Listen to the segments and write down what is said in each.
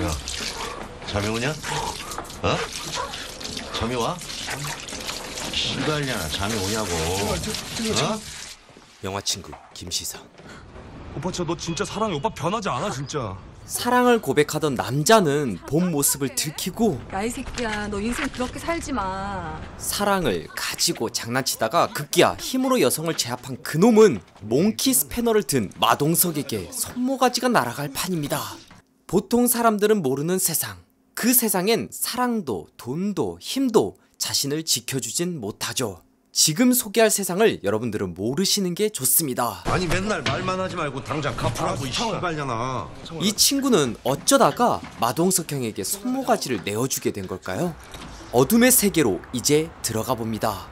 야, 잠이 오냐? 어? 잠이 와? 시발년아, 잠이 오냐고. 어? 영화 친구 김시사. 오빠 진짜 너 진짜 사랑해. 오빠 변하지 않아 진짜. 사랑을 고백하던 남자는 본 모습을 들키고 야 이 새끼야 너 인생 그렇게 살지 마. 사랑을 가지고 장난치다가 급기야 힘으로 여성을 제압한 그놈은 몽키 스패너를 든 마동석에게 손모가지가 날아갈 판입니다. 보통 사람들은 모르는 세상, 그 세상엔 사랑도 돈도 힘도 자신을 지켜주진 못하죠. 지금 소개할 세상을 여러분들은 모르시는 게 좋습니다. 아니 맨날 말만 하지 말고 당장 갚으라고 이 시발년아. 이 친구는 어쩌다가 마동석 형에게 손모가지를 내어주게 된 걸까요? 어둠의 세계로 이제 들어가 봅니다.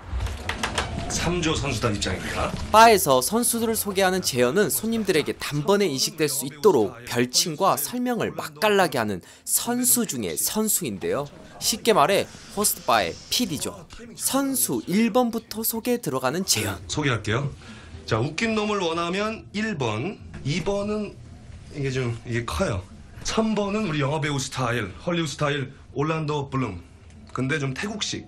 3조 선수단 입장입니다. 바에서 선수들을 소개하는 재현은 손님들에게 단번에 인식될 수 있도록 별칭과 설명을 맛깔나게 하는 선수 중의 선수인데요. 쉽게 말해 호스트바의 PD죠. 선수 1번부터 소개에 들어가는 재현. 소개할게요. 자, 웃긴 놈을 원하면 1번, 2번은 이게 커요. 3번은 우리 영화배우 스타일, 헐리우드 스타일 올란도 블룸. 근데 좀 태국식,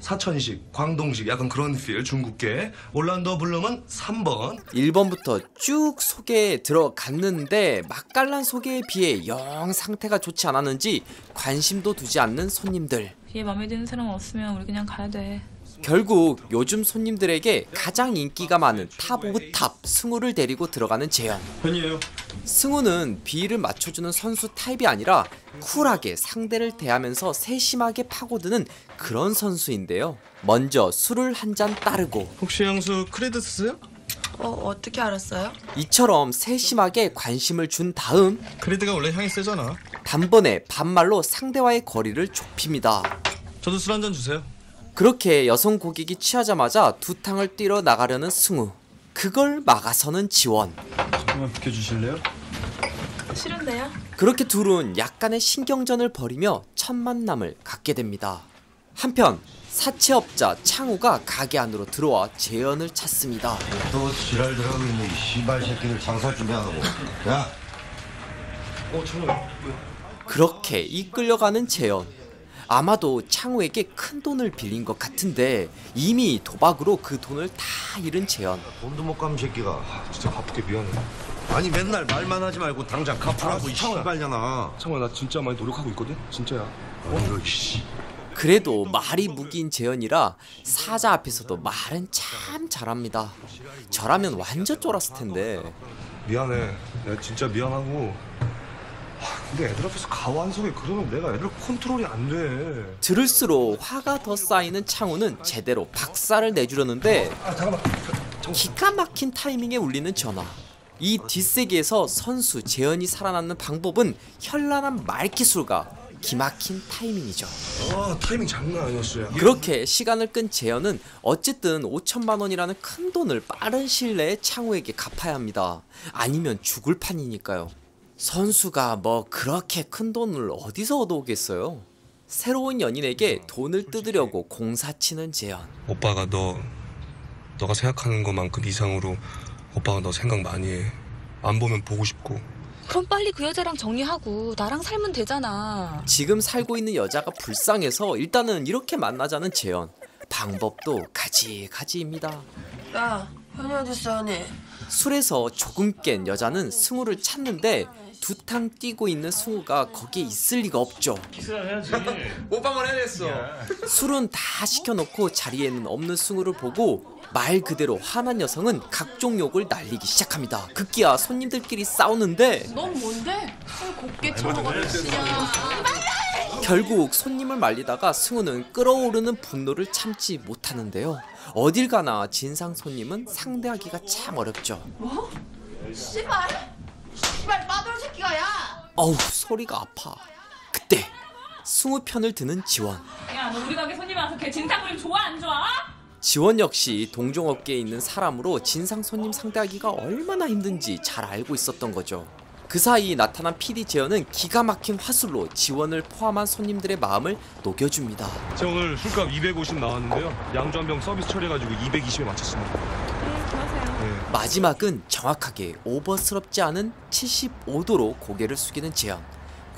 사천식, 광동식 약간 그런 필, 중국계. 올란도 블룸은 3번. 1번부터 쭉 소개에 들어갔는데 맛깔난 소개에 비해 영 상태가 좋지 않았는지 관심도 두지 않는 손님들. 얘 맘에 드는 사람 없으면 우리 그냥 가야 돼. 결국 요즘 손님들에게 가장 인기가 많은 탑 오브 탑 승우를 데리고 들어가는 재현. 팬이에요. 승우는 비위를 맞춰주는 선수 타입이 아니라 쿨하게 상대를 대하면서 세심하게 파고드는 그런 선수인데요. 먼저 술을 한 잔 따르고 혹시 향수 크레드 쓰세요? 어떻게 알았어요? 이처럼 세심하게 관심을 준 다음 크레드가 원래 향이 세잖아. 단번에 반말로 상대와의 거리를 좁힙니다. 저도 술 한 잔 주세요. 그렇게 여성 고객이 취하자마자 두 탕을 뛰러 나가려는 승우. 그걸 막아서는 지원. 잠깐만 비켜주실래요? 싫은데요? 그렇게 둘은 약간의 신경전을 벌이며 첫 만남을 갖게 됩니다. 한편 사채업자 창우가 가게 안으로 들어와 재현을 찾습니다. 또 지랄 들어가고 있네 이 시발 새끼들 장사 준비하고. 야, 잠깐만. 그렇게 이끌려가는 재현. 아마도 창우에게 큰 돈을 빌린 것 같은데 이미 도박으로 그 돈을 다 잃은 재현. 돈도 못 갚은 새끼가. 진짜 바쁘게 미안해. 아니 맨날 말만 하지 말고 당장 갚으라고 이 시발년아. 창호야, 나 진짜 많이 노력하고 있거든? 진짜야. 이거 씨. 그래도 말이 무기인 재현이라 사자 앞에서도 말은 참 잘합니다. 저라면 완전 쫄았을 텐데. 미안해. 내가 진짜 미안하고. 근데 애들 앞에서 가완석에 그러면 내가 애들 컨트롤이 안 돼. 들을수록 화가 더 쌓이는 창우는 제대로 박살을 내주려는데 기가 막힌 타이밍에 울리는 전화. 이 뒷세계에서 선수 재현이 살아남는 방법은 현란한 말기술과 기막힌 타이밍이죠. 타이밍 장난 아니었어요. 그렇게 시간을 끈 재현은 어쨌든 5천만 원이라는 큰 돈을 빠른 시일 내에 창우에게 갚아야 합니다. 아니면 죽을 판이니까요. 선수가 뭐 그렇게 큰 돈을 어디서 얻어오겠어요. 새로운 연인에게 돈을 뜯으려고 공사치는 재현. 오빠가 너가 생각하는 것만큼 이상으로 오빠가 너 생각 많이 해. 안 보면 보고 싶고. 그럼 빨리 그 여자랑 정리하고 나랑 살면 되잖아. 지금 살고 있는 여자가 불쌍해서 일단은 이렇게 만나자는 재현. 방법도 가지가지입니다. 야, 현이 어딨어, 현이? 술에서 조금 깬 여자는 승우를 찾는데 두 탕 뛰고 있는 승우가 거기에 있을 리가 없죠. 오빠만 해냈어. 술은 다 시켜놓고 자리에는 없는 승우를 보고 말 그대로 화난 여성은 각종 욕을 날리기 시작합니다. 급기야 손님들끼리 싸우는데 넌 뭔데? 곱게 쳐먹었지야. 결국 손님을 말리다가 승우는 끓어오르는 분노를 참지 못하는데요. 어딜 가나 진상 손님은 상대하기가 참 어렵죠. 뭐? 씨발 빠돌 새끼가 야. 어우 소리가 아파. 그때 승우 편을 드는 지원. 야, 너 우리 가게 손님 와서 걔 진상 부림 좋아 안 좋아? 지원 역시 동종업계에 있는 사람으로 진상 손님 상대하기가 얼마나 힘든지 잘 알고 있었던 거죠. 그 사이 나타난 PD 재현은 기가 막힌 화술로 지원을 포함한 손님들의 마음을 녹여줍니다. 제가 오늘 술값 250 나왔는데요. 양주 한 병 서비스 처리해가지고 220에 맞췄습니다. 그러세요. 마지막은 정확하게 오버스럽지 않은 75도로 고개를 숙이는 재현.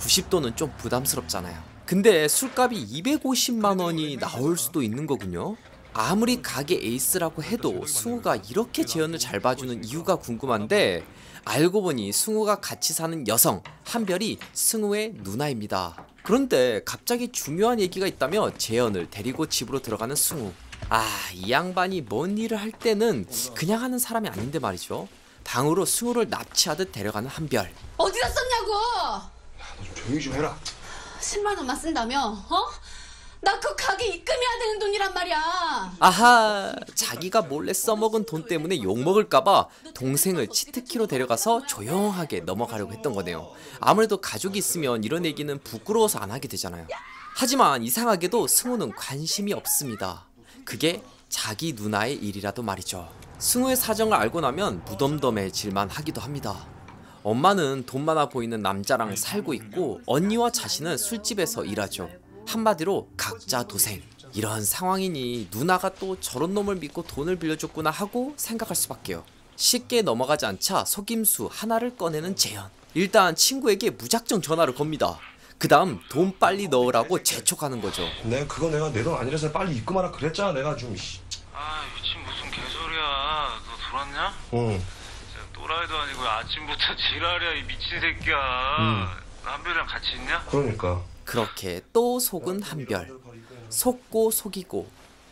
90도는 좀 부담스럽잖아요. 근데 술값이 250만 원이 나올 수도 있는 거군요. 아무리 가게 에이스라고 해도 승우가 이렇게 재현을 잘 봐주는 이유가 궁금한데 알고 보니 승우가 같이 사는 여성 한별이 승우의 누나입니다. 그런데 갑자기 중요한 얘기가 있다며 재현을 데리고 집으로 들어가는 승우. 이 양반이 뭔 일을 할 때는 그냥 하는 사람이 아닌데 말이죠. 방으로 승우를 납치하듯 데려가는 한별. 어디다 썼냐고! 너 좀 조용히 좀 해라. 10만 원만 쓴다며? 어? 나 그 가게 입금해야 되는 돈이란 말이야. 아하, 자기가 몰래 써먹은 돈 때문에 욕먹을까봐 동생을 치트키로 데려가서 조용하게 넘어가려고 했던 거네요. 아무래도 가족이 있으면 이런 얘기는 부끄러워서 안 하게 되잖아요. 하지만 이상하게도 승우는 관심이 없습니다. 그게 자기 누나의 일이라도 말이죠. 승우의 사정을 알고 나면 무덤덤해질만 하기도 합니다. 엄마는 돈 많아 보이는 남자랑 살고 있고 언니와 자신은 술집에서 일하죠. 한마디로 각자 도생. 이런 상황이니 누나가 또 저런 놈을 믿고 돈을 빌려줬구나 하고 생각할 수밖에요. 쉽게 넘어가지 않자 속임수 하나를 꺼내는 재현. 일단 친구에게 무작정 전화를 겁니다. 그 다음 돈 빨리 넣으라고 재촉하는 거죠. 내가 내 돈 아니라서 빨리 입금하라 그랬잖아. 내가 좀. 미친 무슨 개소리야. 너 돌았냐? 응. 또라이도 아니고 아침부터 지랄이야 이 미친 새끼야. 너 한별이랑 같이 있냐? 그러니까. 그렇게 또 속은 한별. 속고 속이고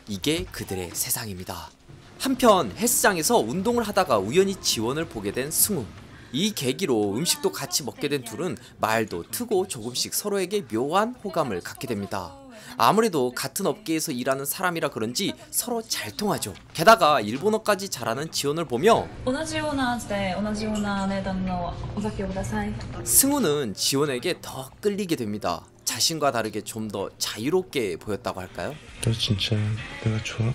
이게 그들의 세상입니다. 한편 헬스장에서 운동을 하다가 우연히 지원을 보게 된 승우. 이 계기로 음식도 같이 먹게 된 둘은 말도 트고 조금씩 서로에게 묘한 호감을 갖게 됩니다. 아무래도 같은 업계에서 일하는 사람이라 그런지 서로 잘 통하죠. 게다가 일본어까지 잘하는 지원을 보며 승우는 지원에게 더 끌리게 됩니다. 자신과 다르게 좀 더 자유롭게 보였다고 할까요? 너 진짜 내가 좋아?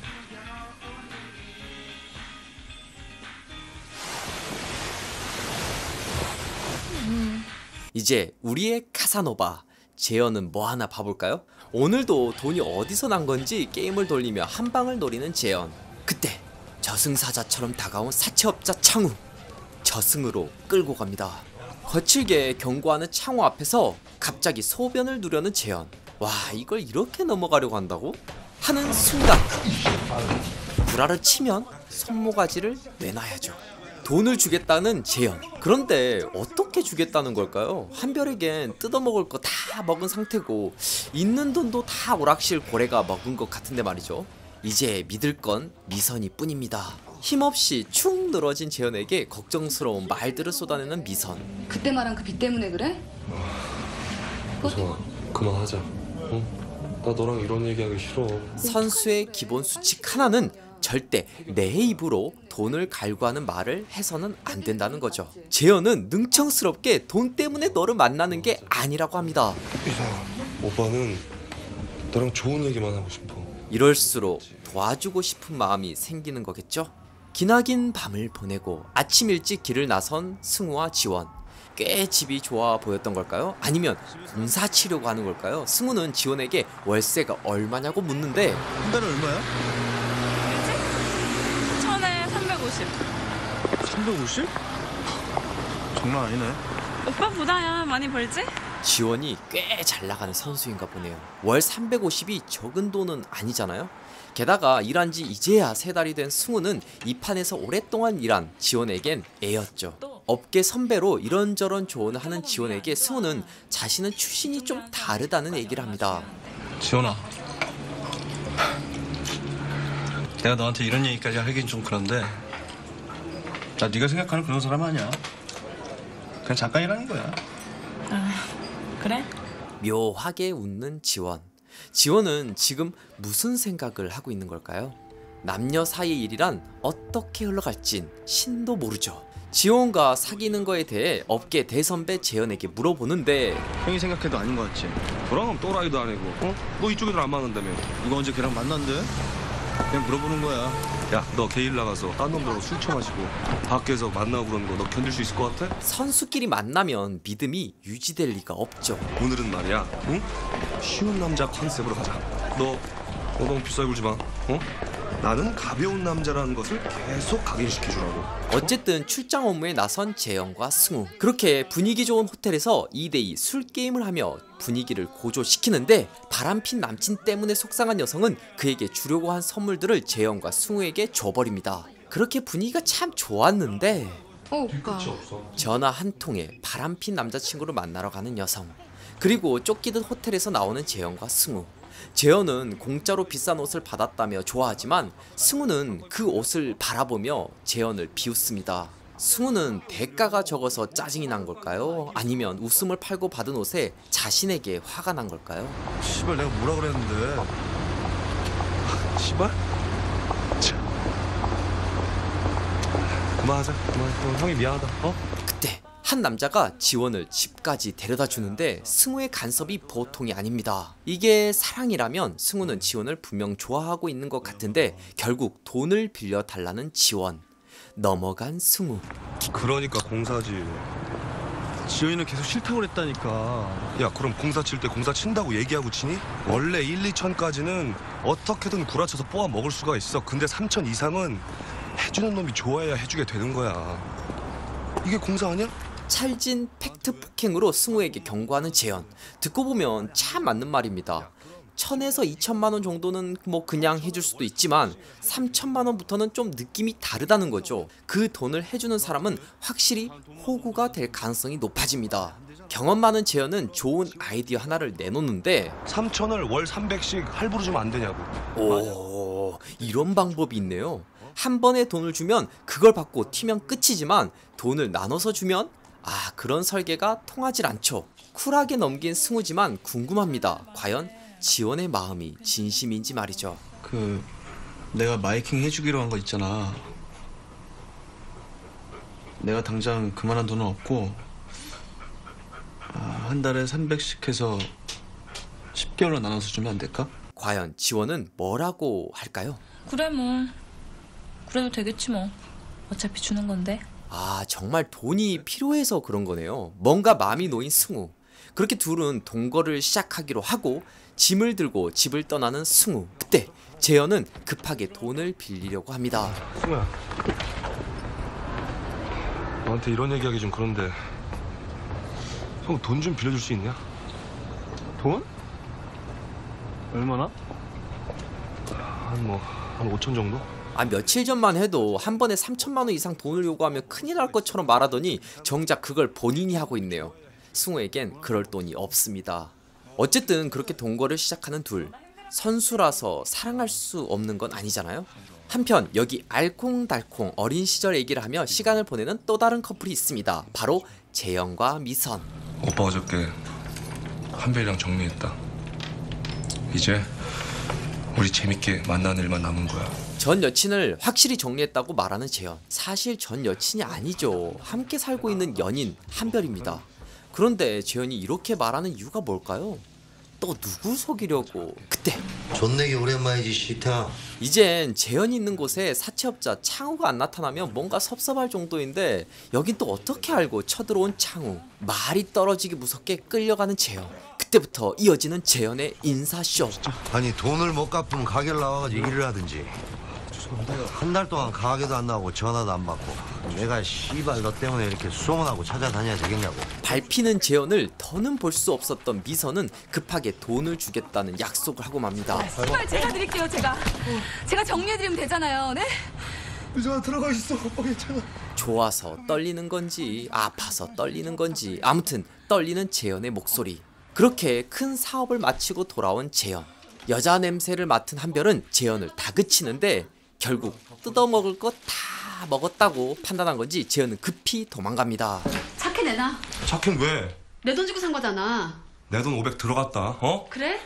이제 우리의 카사노바 재현은 뭐 하나 봐볼까요? 오늘도 돈이 어디서 난 건지 게임을 돌리며 한 방을 노리는 재현. 그때 저승사자처럼 다가온 사채업자 창우. 저승으로 끌고 갑니다. 거칠게 경고하는 창우 앞에서 갑자기 소변을 누려는 재현. 와, 이걸 이렇게 넘어가려고 한다고? 하는 순간 구라를 치면 손모가지를 내놔야죠. 돈을 주겠다는 재현. 그런데 어떻게 주겠다는 걸까요? 한별에겐 뜯어먹을 거 다 먹은 상태고 있는 돈도 다 오락실 고래가 먹은 것 같은데 말이죠. 이제 믿을 건 미선이 뿐입니다. 힘없이 축 늘어진 재현에게 걱정스러운 말들을 쏟아내는 미선. 그때 말한 그 빚 때문에 그래? 미선아, 그만하자. 응? 나 너랑 이런 얘기하기 싫어. 선수의 기본 수칙 하나는 절대 내 입으로 돈을 갈구하는 말을 해서는 안 된다는 거죠. 재현은 능청스럽게 돈 때문에 너를 만나는 게 아니라고 합니다. 미선아, 오빠는 너랑 좋은 얘기만 하고 싶어. 이럴수록 도와주고 싶은 마음이 생기는 거겠죠? 기나긴 밤을 보내고 아침 일찍 길을 나선 승우와 지원. 꽤 집이 좋아 보였던 걸까요? 아니면 공사 치려고 하는 걸까요? 승우는 지원에게 월세가 얼마냐고 묻는데 한 달에 얼마야? 1000에 350. 350? 장난 아니네. 오빠 부자야. 많이 벌지? 지원이 꽤 잘 나가는 선수인가 보네요. 월 350이 적은 돈은 아니잖아요. 게다가 일한 지 이제야 3달이 된 승우는 이 판에서 오랫동안 일한 지원에겐 애였죠. 업계 선배로 이런저런 조언을 하는 지원에게 승우는 자신은 출신이 좀 다르다는 얘기를 합니다. 지원아, 내가 너한테 이런 얘기까지 하긴 좀 그런데 나 네가 생각하는 그런 사람 아니야. 그냥 잠깐이라는 거야. 그래? 묘하게 웃는 지원. 지원은 지금 무슨 생각을 하고 있는 걸까요? 남녀 사이의 일이란 어떻게 흘러갈진 신도 모르죠. 지원과 사귀는 거에 대해 업계 대선배 재현에게 물어보는데 형이 생각해도 아닌 거 같지? 그럼 또라이도 아니고. 어? 너 이쪽애들 안 맞는다며. 누가 언제 걔랑 만난대? 그냥 물어보는 거야. 야, 너 개일 나가서 딴 놈들하고 술 처마시고 밖에서 만나고 그러는 거 너 견딜 수 있을 것 같아? 선수끼리 만나면 믿음이 유지될 리가 없죠. 오늘은 말이야, 응? 쉬운 남자 컨셉으로 가자. 너 너무 비싸게 굴지 마. 어? 나는 가벼운 남자라는 것을 계속 각인시켜주라고. 어쨌든 출장 업무에 나선 재현과 승우. 그렇게 분위기 좋은 호텔에서 2대2 술 게임을 하며 분위기를 고조시키는데 바람핀 남친 때문에 속상한 여성은 그에게 주려고 한 선물들을 재현과 승우에게 줘버립니다. 그렇게 분위기가 참 좋았는데 오빠. 전화 한 통에 바람핀 남자친구를 만나러 가는 여성. 그리고 쫓기듯 호텔에서 나오는 재현과 승우. 재현은 공짜로 비싼 옷을 받았다며 좋아하지만 승우는 그 옷을 바라보며 재현을 비웃습니다. 승우는 대가가 적어서 짜증이 난 걸까요? 아니면 웃음을 팔고 받은 옷에 자신에게 화가 난 걸까요? 씨발 내가 뭐라 그랬는데. 씨발? 참. 그만하자. 그만. 형이 미안하다. 어? 그때 한 남자가 지원을 집까지 데려다 주는데 승우의 간섭이 보통이 아닙니다. 이게 사랑이라면 승우는 지원을 분명 좋아하고 있는 것 같은데 결국 돈을 빌려 달라는 지원. 넘어간 승우. 그러니까 공사지. 지현이는 계속 싫다고 그랬다니까. 야, 그럼 공사 칠 때 공사 친다고 얘기하고 치니? 원래 1, 2천까지는 어떻게든 구라쳐서 뽑아 먹을 수가 있어. 근데 3천 이상은 해주는 놈이 좋아야 해주게 되는 거야. 이게 공사 아니야? 찰진 팩트 폭행으로 승우에게 경고하는 재현. 듣고 보면 참 맞는 말입니다. 1000에서 2000만 원 정도는 뭐 그냥 해줄 수도 있지만 3000만 원부터는 좀 느낌이 다르다는 거죠. 그 돈을 해주는 사람은 확실히 호구가 될 가능성이 높아집니다. 경험 많은 재현은 좋은 아이디어 하나를 내놓는데 3천을 월 300씩 할부로 주면 안 되냐고. 오, 이런 방법이 있네요. 한 번에 돈을 주면 그걸 받고 튀면 끝이지만 돈을 나눠서 주면 그런 설계가 통하질 않죠. 쿨하게 넘긴 승우지만 궁금합니다. 과연 지원의 마음이 진심인지 말이죠. 내가 마이킹 해주기로 한 거 있잖아. 내가 당장 그만한 돈은 없고 한 달에 300씩 해서 10개월로 나눠서 주면 안 될까? 과연 지원은 뭐라고 할까요? 그래 뭐. 그래도 되겠지 뭐. 어차피 주는 건데. 정말 돈이 필요해서 그런 거네요. 뭔가 마음이 놓인 승우. 그렇게 둘은 동거를 시작하기로 하고 짐을 들고 집을 떠나는 승우. 그때 재현은 급하게 돈을 빌리려고 합니다. 승우야, 너한테 이런 얘기하기 좀 그런데 형 돈 좀 빌려줄 수 있냐? 돈? 얼마나? 한 5천 정도? 며칠 전만 해도 한 번에 3천만 원 이상 돈을 요구하면 큰일 날 것처럼 말하더니 정작 그걸 본인이 하고 있네요. 승우에겐 그럴 돈이 없습니다. 어쨌든 그렇게 동거를 시작하는 둘. 선수라서 사랑할 수 없는 건 아니잖아요. 한편 여기 알콩달콩 어린 시절 얘기를 하며 시간을 보내는 또 다른 커플이 있습니다. 바로 재현과 미선. 오빠 어저께 한별이랑 정리했다. 이제 우리 재밌게 만나는 일만 남은 거야. 전 여친을 확실히 정리했다고 말하는 재현. 사실 전 여친이 아니죠. 함께 살고 있는 연인 한별입니다. 그런데 재현이 이렇게 말하는 이유가 뭘까요? 또 누구 속이려고? 그때 존내기 오랜만이지 시타. 이젠 재현이 있는 곳에 사채업자 창우가 안 나타나면 뭔가 섭섭할 정도인데 여긴 또 어떻게 알고 쳐들어온 창우. 말이 떨어지기 무섭게 끌려가는 재현. 그때부터 이어지는 재현의 인사쇼. 아니 돈을 못 갚으면 가게를 나와가지고 일을 하든지. 한 달 동안 가게도 안 나오고 전화도 안 받고 내가 씨발 너 때문에 이렇게 소문하고 찾아다녀야 되겠냐고. 밟히는 재현을 더는 볼 수 없었던 미선은 급하게 돈을 주겠다는 약속을 하고 맙니다. 정말 제가 드릴게요. 제가 정리해드리면 되잖아요. 네? 미선아 들어가 있어. 오빠 괜찮아. 좋아서 떨리는 건지 아파서 떨리는 건지 아무튼 떨리는 재현의 목소리. 그렇게 큰 사업을 마치고 돌아온 재현. 여자 냄새를 맡은 한별은 재현을 다그치는데 결국 뜯어먹을 것 다 먹었다고 판단한 건지 재현은 급히 도망갑니다. 착해 내놔. 착행 왜? 내 돈 주고 산 거잖아. 내 돈 500 들어갔다. 어? 그래?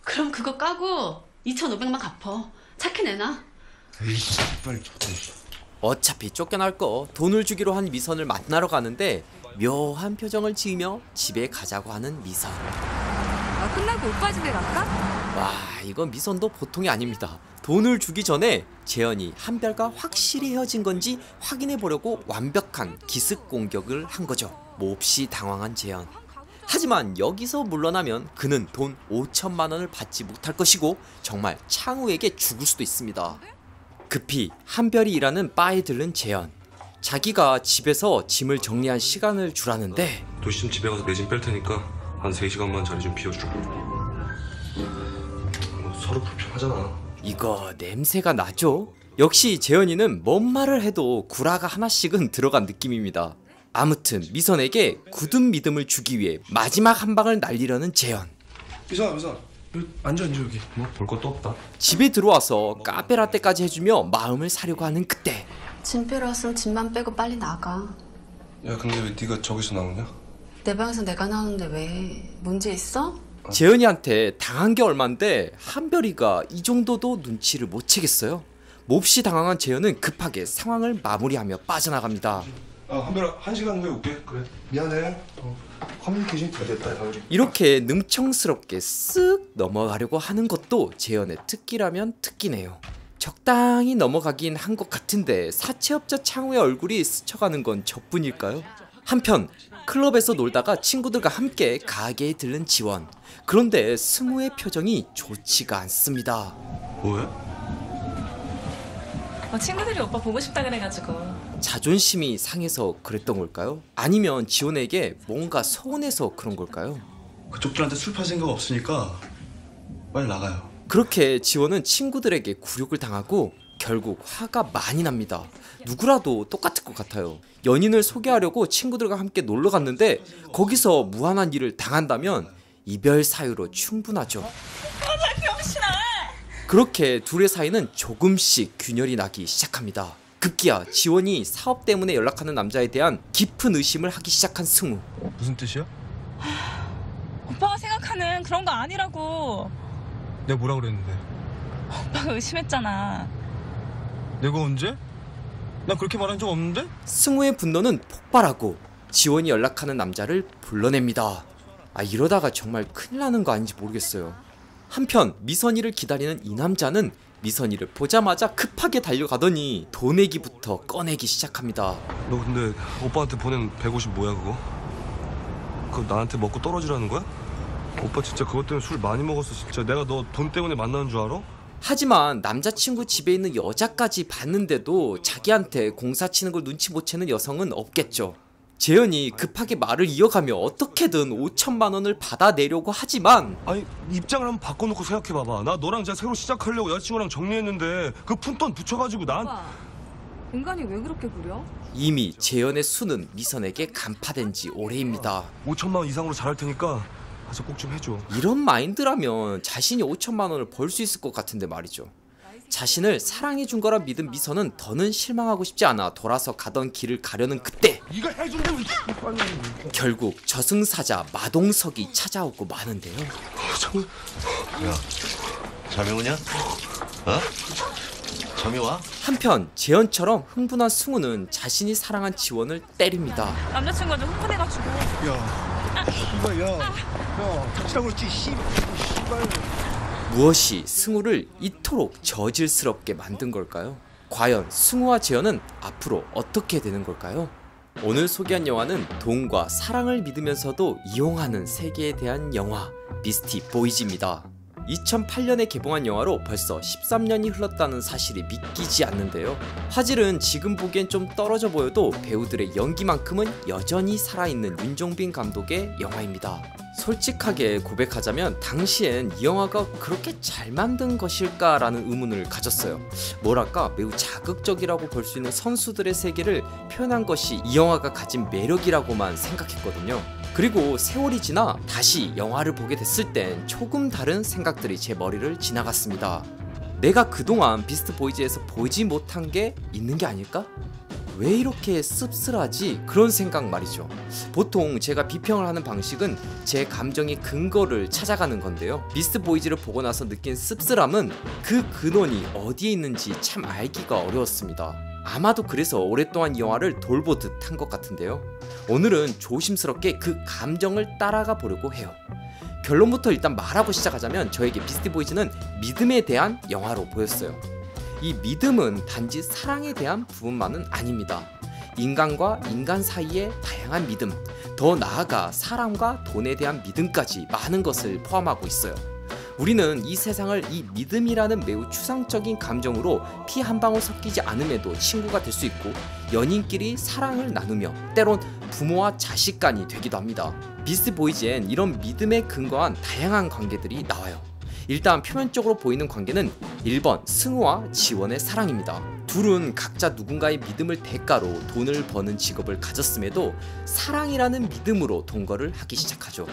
그럼 그거 까고 2,500만 갚어. 착해 내놔. 에이씨 빨리 어차피 쫓겨날 거 돈을 주기로 한 미선을 만나러 가는데 묘한 표정을 지으며 집에 가자고 하는 미선. 끝나고 오빠 집에 갈까? 와, 이건 미선도 보통이 아닙니다. 돈을 주기 전에 재현이 한별과 확실히 헤어진 건지 확인해 보려고 완벽한 기습 공격을 한 거죠. 몹시 당황한 재현. 하지만 여기서 물러나면 그는 돈 5천만 원을 받지 못할 것이고 정말 창우에게 죽을 수도 있습니다. 급히 한별이 일하는 바에 들른 재현. 자기가 집에서 짐을 정리한 시간을 주라는데 2시쯤 집에 가서 내 짐 뺄 테니까 한 3시간만 자리 좀 비워줘. 서로 불편하잖아. 이거 냄새가 나죠? 역시 재현이는 뭔 말을 해도 구라가 하나씩은 들어간 느낌입니다. 아무튼 미선에게 굳은 믿음을 주기 위해 마지막 한 방을 날리려는 재현. 미선 여기 앉아 여기. 뭐 볼 것도 없다. 집에 들어와서 카페라떼까지 해주며 마음을 사려고 하는 그때 짐 빼러 왔으면 짐만 빼고 빨리 나가. 야 근데 왜 네가 저기서 나오냐? 내 방에서 내가 나오는데 왜? 문제 있어? 재현이한테 당한 게 얼만데 한별이가 이 정도도 눈치를 못 채겠어요. 몹시 당황한 재현은 급하게 상황을 마무리하며 빠져나갑니다. 한별아 1시간 후에 올게. 그래 미안해. 커뮤니케이션이 잘 됐다. 이렇게 능청스럽게 쓱 넘어가려고 하는 것도 재현의 특기라면 특기네요. 적당히 넘어가긴 한 것 같은데 사채업자 창우의 얼굴이 스쳐가는 건 저뿐일까요? 한편 클럽에서 놀다가 친구들과 함께 가게에 들른 지원. 그런데 승우의 표정이 좋지가 않습니다. 뭐해? 친구들이 오빠 보고 싶다 그래가지고. 자존심이 상해서 그랬던 걸까요? 아니면 지원에게 뭔가 서운해서 그런 걸까요? 그쪽들한테 술 팔 생각 없으니까 빨리 나가요. 그렇게 지원은 친구들에게 굴욕을 당하고 결국 화가 많이 납니다. 누구라도 똑같을 것 같아요. 연인을 소개하려고 친구들과 함께 놀러 갔는데 거기서 무한한 일을 당한다면 이별 사유로 충분하죠. 그렇게 둘의 사이는 조금씩 균열이 나기 시작합니다. 급기야 지원이 사업 때문에 연락하는 남자에 대한 깊은 의심을 하기 시작한 승우. 무슨 뜻이야? 오빠가 생각하는 그런 거 아니라고. 내가 뭐라 그랬는데? 오빠가 의심했잖아. 내가 언제? 나 그렇게 말한 적 없는데? 승우의 분노는 폭발하고 지원이 연락하는 남자를 불러냅니다. 이러다가 정말 큰일 나는 거 아닌지 모르겠어요. 한편 미선이를 기다리는 이 남자는 미선이를 보자마자 급하게 달려가더니 도내기부터 꺼내기 시작합니다. 너 근데 오빠한테 보낸 150 뭐야 그거? 그거 나한테 먹고 떨어지라는 거야? 오빠 진짜 그것 때문에 술 많이 먹었어 진짜. 내가 너 돈 때문에 만나는 줄 알아? 하지만 남자친구 집에 있는 여자까지 봤는데도 자기한테 공사 치는 걸 눈치 못 채는 여성은 없겠죠. 재현이 급하게 말을 이어가며 어떻게든 5천만 원을 받아내려고 하지만 아니 입장을 한번 바꿔놓고 생각해봐봐. 나 너랑 이제 새로 시작하려고 여자친구랑 정리했는데 그 푼돈 붙여가지고 난 오빠, 인간이 왜 그렇게 구려? 이미 재현의 수는 미선에게 간파된 지 오래입니다. 5천만 원 이상으로 잘할 테니까 가서 꼭 좀 해줘. 이런 마인드라면 자신이 5천만 원을 벌 수 있을 것 같은데 말이죠. 자신을 사랑해준 거라 믿은 미선은 더는 실망하고 싶지 않아 돌아서 가던 길을 가려는 그때 이거 해준다고 결국 저승사자 마동석이 찾아오고 마는데요. 야, 잠이 오냐? 어? 잠이 와? 한편 재현처럼 흥분한 승우는 자신이 사랑한 지원을 때립니다. 남자친구가 좀 흥분해가지고. 닥치라고 그랬지 씨발. 무엇이 승우를 이토록 저질스럽게 만든 걸까요? 과연 승우와 재현은 앞으로 어떻게 되는 걸까요? 오늘 소개한 영화는 돈과 사랑을 믿으면서도 이용하는 세계에 대한 영화 비스티 보이즈입니다. 2008년에 개봉한 영화로 벌써 13년이 흘렀다는 사실이 믿기지 않는데요. 화질은 지금 보기엔 좀 떨어져 보여도 배우들의 연기만큼은 여전히 살아있는 윤종빈 감독의 영화입니다. 솔직하게 고백하자면 당시엔 이 영화가 그렇게 잘 만든 것일까라는 의문을 가졌어요. 뭐랄까 매우 자극적이라고 볼 수 있는 선수들의 세계를 표현한 것이 이 영화가 가진 매력이라고만 생각했거든요. 그리고 세월이 지나 다시 영화를 보게 됐을 땐 조금 다른 생각들이 제 머리를 지나갔습니다. 내가 그동안 비스트 보이즈에서 보지 못한 게 있는 게 아닐까? 왜 이렇게 씁쓸하지? 그런 생각 말이죠. 보통 제가 비평을 하는 방식은 제 감정의 근거를 찾아가는 건데요. 비스트 보이즈를 보고 나서 느낀 씁쓸함은 그 근원이 어디에 있는지 참 알기가 어려웠습니다. 아마도 그래서 오랫동안 이 영화를 돌보듯 한 것 같은데요. 오늘은 조심스럽게 그 감정을 따라가 보려고 해요. 결론부터 일단 말하고 시작하자면 저에게 비스티 보이즈는 믿음에 대한 영화로 보였어요. 이 믿음은 단지 사랑에 대한 부분만은 아닙니다. 인간과 인간 사이의 다양한 믿음, 더 나아가 사람과 돈에 대한 믿음까지 많은 것을 포함하고 있어요. 우리는 이 세상을 이 믿음이라는 매우 추상적인 감정으로 피 한 방울 섞이지 않음에도 친구가 될 수 있고, 연인끼리 사랑을 나누며 때론 부모와 자식 간이 되기도 합니다. 비스트 보이즈엔 이런 믿음에 근거한 다양한 관계들이 나와요. 일단 표면적으로 보이는 관계는 1번 승우와 지원의 사랑입니다. 둘은 각자 누군가의 믿음을 대가로 돈을 버는 직업을 가졌음에도 사랑이라는 믿음으로 동거를 하기 시작하죠.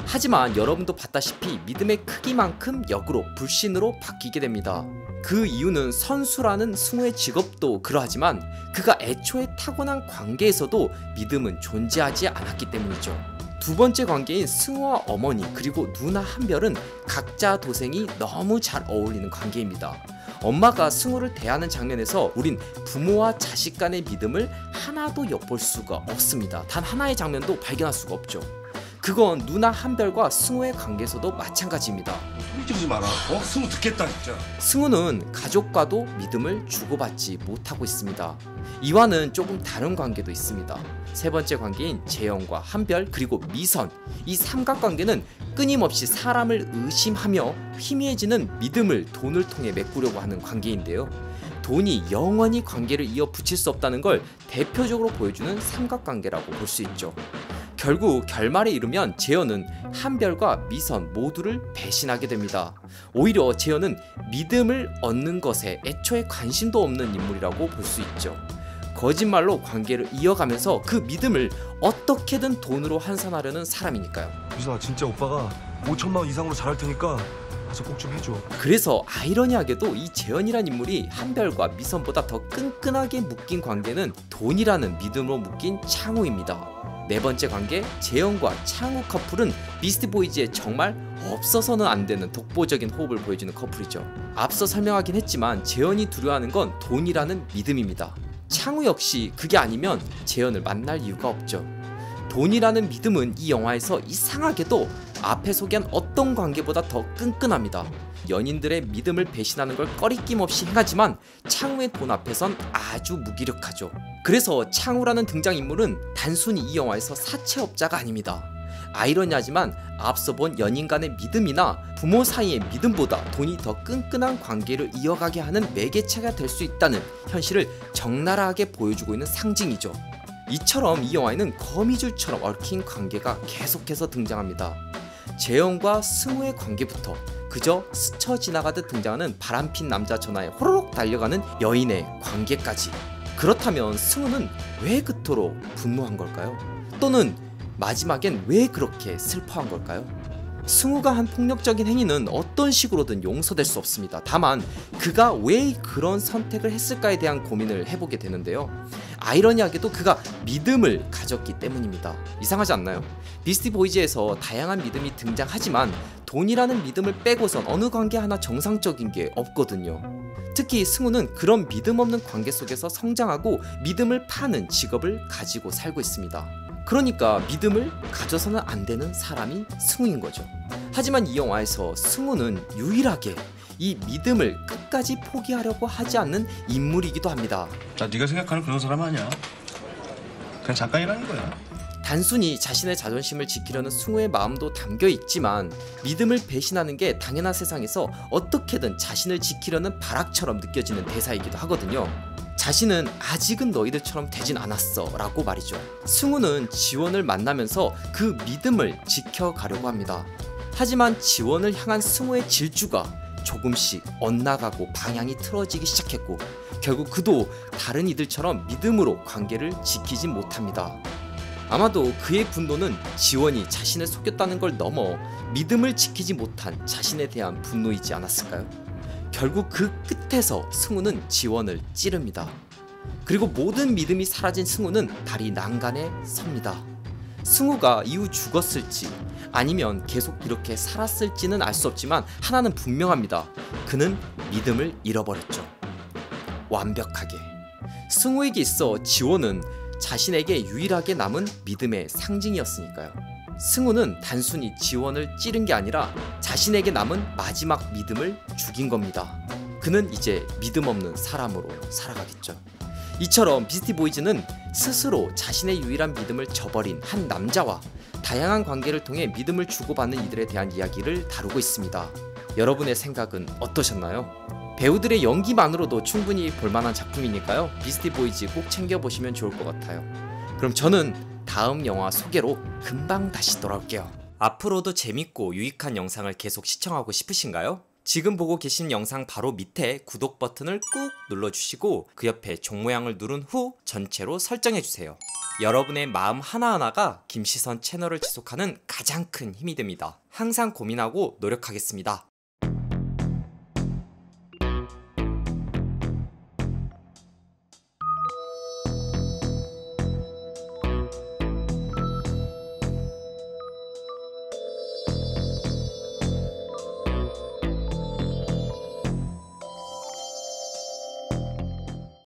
하지만 여러분도 봤다시피 믿음의 크기만큼 역으로 불신으로 바뀌게 됩니다. 그 이유는 선수라는 승우의 직업도 그러하지만 그가 애초에 타고난 관계에서도 믿음은 존재하지 않았기 때문이죠. 두 번째 관계인 승우와 어머니 그리고 누나 한별은 각자 도생이 너무 잘 어울리는 관계입니다. 엄마가 승우를 대하는 장면에서 우린 부모와 자식 간의 믿음을 하나도 엿볼 수가 없습니다. 단 하나의 장면도 발견할 수가 없죠. 그건 누나 한별과 승우의 관계에서도 마찬가지입니다. 소리 지르지 마라. 승우 듣겠다 진짜. 승우는 가족과도 믿음을 주고받지 못하고 있습니다. 이와는 조금 다른 관계도 있습니다. 세 번째 관계인 재영과 한별 그리고 미선, 이 삼각관계는 끊임없이 사람을 의심하며 희미해지는 믿음을 돈을 통해 메꾸려고 하는 관계인데요. 돈이 영원히 관계를 이어 붙일 수 없다는 걸 대표적으로 보여주는 삼각관계라고 볼 수 있죠. 결국 결말에 이르면 재현은 한별과 미선 모두를 배신하게 됩니다. 오히려 재현은 믿음을 얻는 것에 애초에 관심도 없는 인물이라고 볼 수 있죠. 거짓말로 관계를 이어가면서 그 믿음을 어떻게든 돈으로 환산하려는 사람이니까요. 미선아, 진짜 오빠가 5천만 원 이상으로 잘할 테니까 가서 꼭 좀 해줘. 그래서 아이러니하게도 이 재현이란 인물이 한별과 미선보다 더 끈끈하게 묶인 관계는 돈이라는 믿음으로 묶인 창우입니다. 네 번째 관계, 재현과 창우 커플은 비스트 보이즈에 정말 없어서는 안 되는 독보적인 호흡을 보여주는 커플이죠. 앞서 설명하긴 했지만 재현이 두려워하는 건 돈이라는 믿음입니다. 창우 역시 그게 아니면 재현을 만날 이유가 없죠. 돈이라는 믿음은 이 영화에서 이상하게도 앞에 소개한 어떤 관계보다 더 끈끈합니다. 연인들의 믿음을 배신하는 걸 꺼리낌 없이 행하지만 창우의 돈 앞에선 아주 무기력하죠. 그래서 창우라는 등장인물은 단순히 이 영화에서 사채업자가 아닙니다. 아이러니하지만 앞서 본 연인 간의 믿음이나 부모 사이의 믿음보다 돈이 더 끈끈한 관계를 이어가게 하는 매개체가 될 수 있다는 현실을 적나라하게 보여주고 있는 상징이죠. 이처럼 이 영화에는 거미줄처럼 얽힌 관계가 계속해서 등장합니다. 재영과 승우의 관계부터 그저 스쳐 지나가듯 등장하는 바람핀 남자 전화에 호로록 달려가는 여인의 관계까지. 그렇다면 승우는 왜 그토록 분노한 걸까요? 또는 마지막엔 왜 그렇게 슬퍼한 걸까요? 승우가 한 폭력적인 행위는 어떤 식으로든 용서될 수 없습니다. 다만 그가 왜 그런 선택을 했을까에 대한 고민을 해보게 되는데요. 아이러니하게도 그가 믿음을 가졌기 때문입니다. 이상하지 않나요? 비스트 보이즈에서 다양한 믿음이 등장하지만 돈이라는 믿음을 빼고선 어느 관계 하나 정상적인 게 없거든요. 특히 승우는 그런 믿음 없는 관계 속에서 성장하고 믿음을 파는 직업을 가지고 살고 있습니다. 그러니까 믿음을 가져서는 안 되는 사람이 승우인 거죠. 하지만 이 영화에서 승우는 유일하게 이 믿음을 끝까지 포기하려고 하지 않는 인물이기도 합니다. 나 네가 생각하는 그런 사람 아니야. 그냥 잠깐이라는 거야. 단순히 자신의 자존심을 지키려는 승우의 마음도 담겨 있지만 믿음을 배신하는 게 당연한 세상에서 어떻게든 자신을 지키려는 발악처럼 느껴지는 대사이기도 하거든요. 자신은 아직은 너희들처럼 되진 않았어 라고 말이죠. 승우는 지원을 만나면서 그 믿음을 지켜가려고 합니다. 하지만 지원을 향한 승우의 질주가 조금씩 엇나가고 방향이 틀어지기 시작했고 결국 그도 다른 이들처럼 믿음으로 관계를 지키지 못합니다. 아마도 그의 분노는 지원이 자신을 속였다는 걸 넘어 믿음을 지키지 못한 자신에 대한 분노이지 않았을까요? 결국 그 끝에서 승우는 지원을 찌릅니다. 그리고 모든 믿음이 사라진 승우는 다리 난간에 섭니다. 승우가 이후 죽었을지 아니면 계속 이렇게 살았을지는 알 수 없지만 하나는 분명합니다. 그는 믿음을 잃어버렸죠. 완벽하게. 승우에게 있어 지원은 자신에게 유일하게 남은 믿음의 상징이었으니까요. 승우는 단순히 지원을 찌른 게 아니라 자신에게 남은 마지막 믿음을 죽인 겁니다. 그는 이제 믿음 없는 사람으로 살아가겠죠. 이처럼 비스티보이즈는 스스로 자신의 유일한 믿음을 저버린 한 남자와 다양한 관계를 통해 믿음을 주고받는 이들에 대한 이야기를 다루고 있습니다. 여러분의 생각은 어떠셨나요? 배우들의 연기만으로도 충분히 볼만한 작품이니까요. 비스티보이즈 꼭 챙겨보시면 좋을 것 같아요. 그럼 저는 다음 영화 소개로 금방 다시 돌아올게요. 앞으로도 재밌고 유익한 영상을 계속 시청하고 싶으신가요? 지금 보고 계신 영상 바로 밑에 구독 버튼을 꾹 눌러주시고 그 옆에 종 모양을 누른 후 전체로 설정해주세요. 여러분의 마음 하나하나가 김시선 채널을 지속하는 가장 큰 힘이 됩니다. 항상 고민하고 노력하겠습니다.